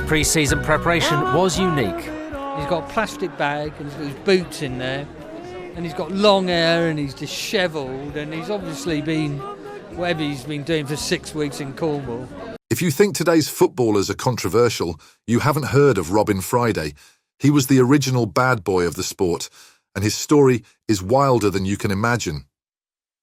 pre-season preparation was unique. He's got a plastic bag and he's got his boots in there, and he's got long hair and he's dishevelled, and he's obviously been whatever he's been doing for 6 weeks in Cornwall. If you think today's footballers are controversial, you haven't heard of Robin Friday. He was the original bad boy of the sport, and his story is wilder than you can imagine.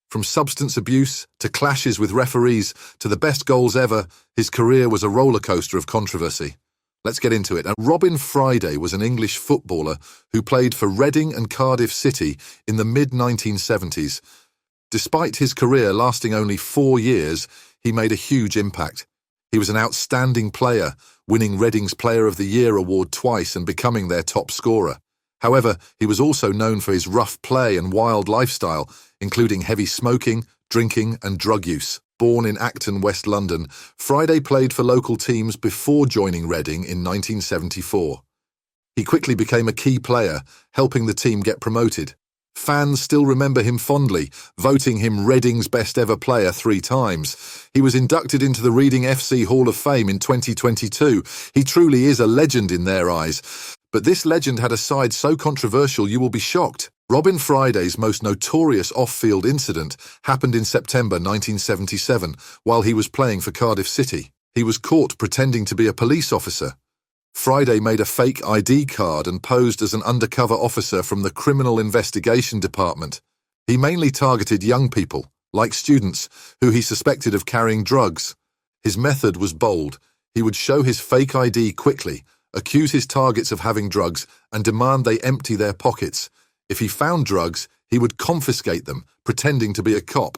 From substance abuse to clashes with referees to the best goals ever, his career was a rollercoaster of controversy. Let's get into it. Now, Robin Friday was an English footballer who played for Reading and Cardiff City in the mid-1970s. Despite his career lasting only 4 years, he made a huge impact. He was an outstanding player, winning Reading's Player of the Year award twice and becoming their top scorer. However, he was also known for his rough play and wild lifestyle, including heavy smoking, drinking and drug use. Born in Acton, West London, Friday played for local teams before joining Reading in 1974. He quickly became a key player, helping the team get promoted. Fans still remember him fondly, voting him Reading's best ever player 3 times. He was inducted into the Reading FC Hall of Fame in 2022. He truly is a legend in their eyes. But this legend had a side so controversial you will be shocked. Robin Friday's most notorious off-field incident happened in September 1977 while he was playing for Cardiff City. He was caught pretending to be a police officer. Friday made a fake ID card and posed as an undercover officer from the Criminal Investigation Department. He mainly targeted young people, like students, who he suspected of carrying drugs. His method was bold. He would show his fake ID quickly, accuse his targets of having drugs, and demand they empty their pockets. If he found drugs, he would confiscate them, pretending to be a cop,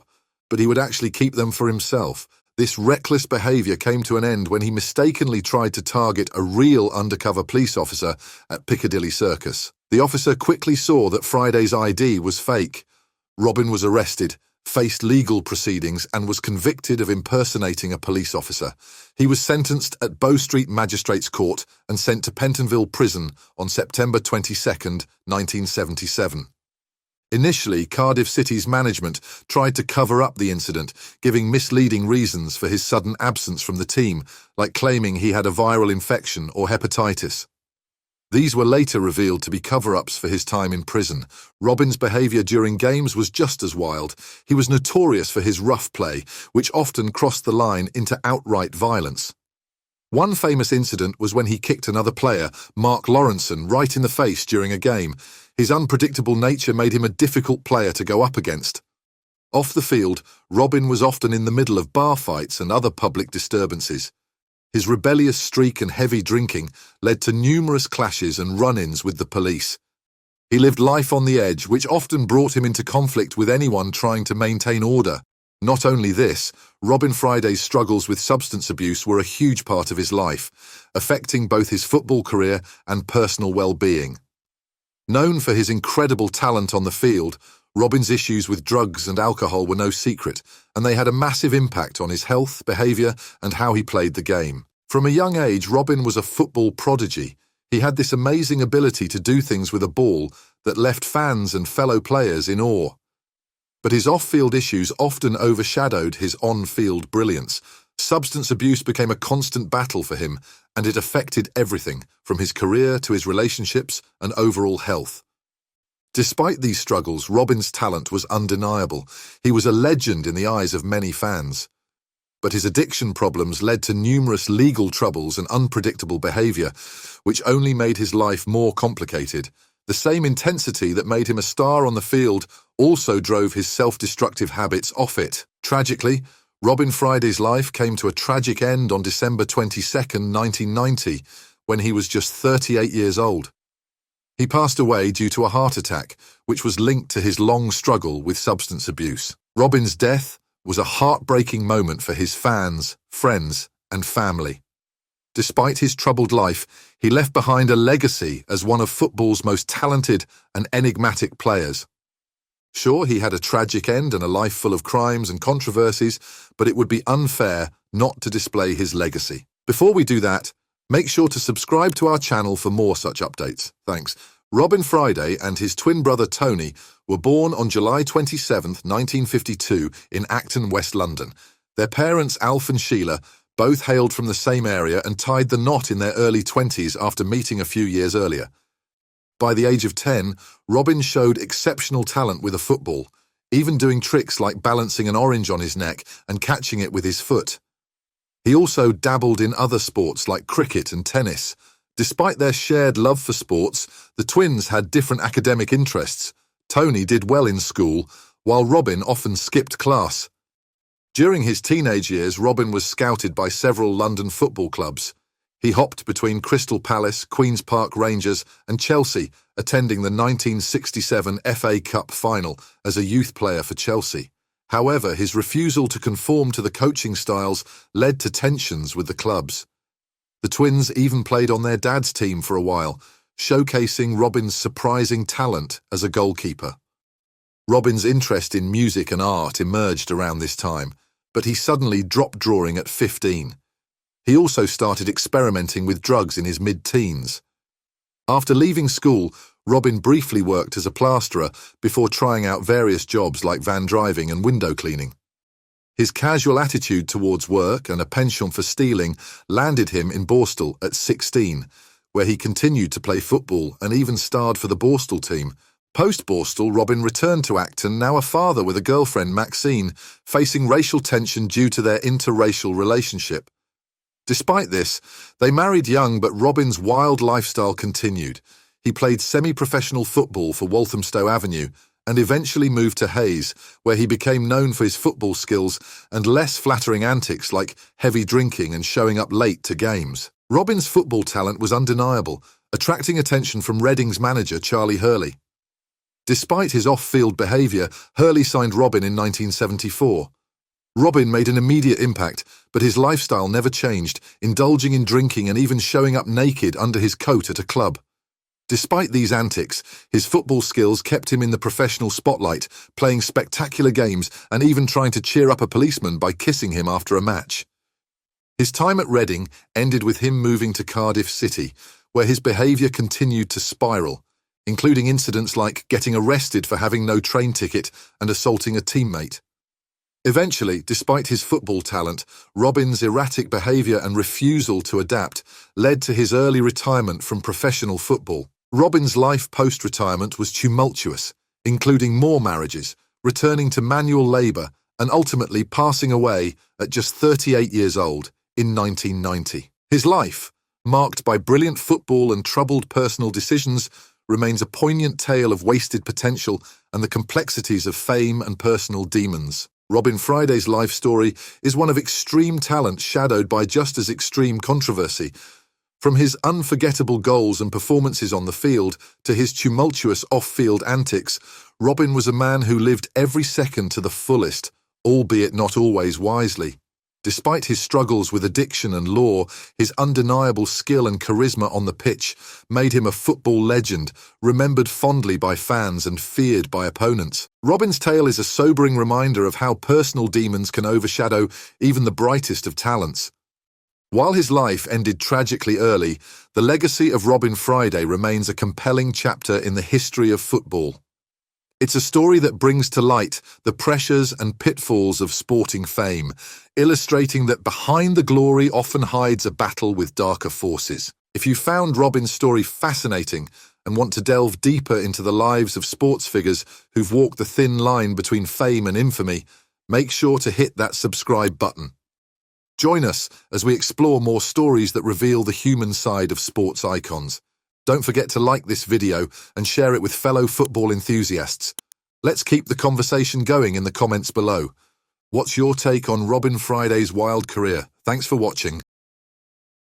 but he would actually keep them for himself. This reckless behavior came to an end when he mistakenly tried to target a real undercover police officer at Piccadilly Circus. The officer quickly saw that Friday's ID was fake. Robin was arrested, faced legal proceedings, and was convicted of impersonating a police officer. He was sentenced at Bow Street Magistrates Court and sent to Pentonville Prison on September 22, 1977. Initially, Cardiff City's management tried to cover up the incident, giving misleading reasons for his sudden absence from the team, like claiming he had a viral infection or hepatitis. These were later revealed to be cover-ups for his time in prison. Robin's behaviour during games was just as wild. He was notorious for his rough play, which often crossed the line into outright violence. One famous incident was when he kicked another player, Mark Lawrenson, right in the face during a game. His unpredictable nature made him a difficult player to go up against. Off the field, Robin was often in the middle of bar fights and other public disturbances. His rebellious streak and heavy drinking led to numerous clashes and run-ins with the police. He lived life on the edge, which often brought him into conflict with anyone trying to maintain order. Not only this, Robin Friday's struggles with substance abuse were a huge part of his life, affecting both his football career and personal well-being. Known for his incredible talent on the field, Robin's issues with drugs and alcohol were no secret, and they had a massive impact on his health, behaviour, and how he played the game. From a young age, Robin was a football prodigy. He had this amazing ability to do things with a ball that left fans and fellow players in awe. But his off-field issues often overshadowed his on-field brilliance. Substance abuse became a constant battle for him, and it affected everything, from his career to his relationships and overall health. Despite these struggles, Robin's talent was undeniable. He was a legend in the eyes of many fans. But his addiction problems led to numerous legal troubles and unpredictable behaviour, which only made his life more complicated. The same intensity that made him a star on the field also drove his self-destructive habits off it. Tragically, Robin Friday's life came to a tragic end on December 22, 1990, when he was just 38 years old. He passed away due to a heart attack, which was linked to his long struggle with substance abuse. Robin's death was a heartbreaking moment for his fans, friends, and family. Despite his troubled life, he left behind a legacy as one of football's most talented and enigmatic players. Sure, he had a tragic end and a life full of crimes and controversies, but it would be unfair not to display his legacy. Before we do that, make sure to subscribe to our channel for more such updates. Thanks. Robin Friday and his twin brother Tony were born on July 27, 1952 in Acton, West London. Their parents, Alf and Sheila, Both hailed from the same area and tied the knot in their early 20s after meeting a few years earlier. By the age of 10, Robin showed exceptional talent with a football, even doing tricks like balancing an orange on his neck and catching it with his foot. He also dabbled in other sports like cricket and tennis. Despite their shared love for sports, the twins had different academic interests. Tony did well in school, while Robin often skipped class. During his teenage years, Robin was scouted by several London football clubs. He hopped between Crystal Palace, Queen's Park Rangers and Chelsea, attending the 1967 FA Cup final as a youth player for Chelsea. However, his refusal to conform to the coaching styles led to tensions with the clubs. The twins even played on their dad's team for a while, showcasing Robin's surprising talent as a goalkeeper. Robin's interest in music and art emerged around this time, but he suddenly dropped drawing at 15. He also started experimenting with drugs in his mid-teens. After leaving school, Robin briefly worked as a plasterer before trying out various jobs like van driving and window cleaning. His casual attitude towards work and a penchant for stealing landed him in Borstal at 16, where he continued to play football and even starred for the Borstal team. Post-Borstal, Robin returned to Acton, now a father with a girlfriend, Maxine, facing racial tension due to their interracial relationship. Despite this, they married young, but Robin's wild lifestyle continued. He played semi-professional football for Walthamstow Avenue and eventually moved to Hayes, where he became known for his football skills and less flattering antics like heavy drinking and showing up late to games. Robin's football talent was undeniable, attracting attention from Reading's manager, Charlie Hurley. Despite his off-field behaviour, Hurley signed Robin in 1974. Robin made an immediate impact, but his lifestyle never changed, indulging in drinking and even showing up naked under his coat at a club. Despite these antics, his football skills kept him in the professional spotlight, playing spectacular games and even trying to cheer up a policeman by kissing him after a match. His time at Reading ended with him moving to Cardiff City, where his behaviour continued to spiral, including incidents like getting arrested for having no train ticket and assaulting a teammate. Eventually, despite his football talent, Robin's erratic behaviour and refusal to adapt led to his early retirement from professional football. Robin's life post-retirement was tumultuous, including more marriages, returning to manual labour, and ultimately passing away at just 38 years old in 1990. His life, marked by brilliant football and troubled personal decisions, remains a poignant tale of wasted potential and the complexities of fame and personal demons. Robin Friday's life story is one of extreme talent shadowed by just as extreme controversy. From his unforgettable goals and performances on the field to his tumultuous off-field antics, Robin was a man who lived every second to the fullest, albeit not always wisely. Despite his struggles with addiction and law, his undeniable skill and charisma on the pitch made him a football legend, remembered fondly by fans and feared by opponents. Robin's tale is a sobering reminder of how personal demons can overshadow even the brightest of talents. While his life ended tragically early, the legacy of Robin Friday remains a compelling chapter in the history of football. It's a story that brings to light the pressures and pitfalls of sporting fame, illustrating that behind the glory often hides a battle with darker forces. If you found Robin's story fascinating and want to delve deeper into the lives of sports figures who've walked the thin line between fame and infamy, make sure to hit that subscribe button. Join us as we explore more stories that reveal the human side of sports icons. Don't forget to like this video and share it with fellow football enthusiasts. Let's keep the conversation going in the comments below. What's your take on Robin Friday's wild career? Thanks for watching.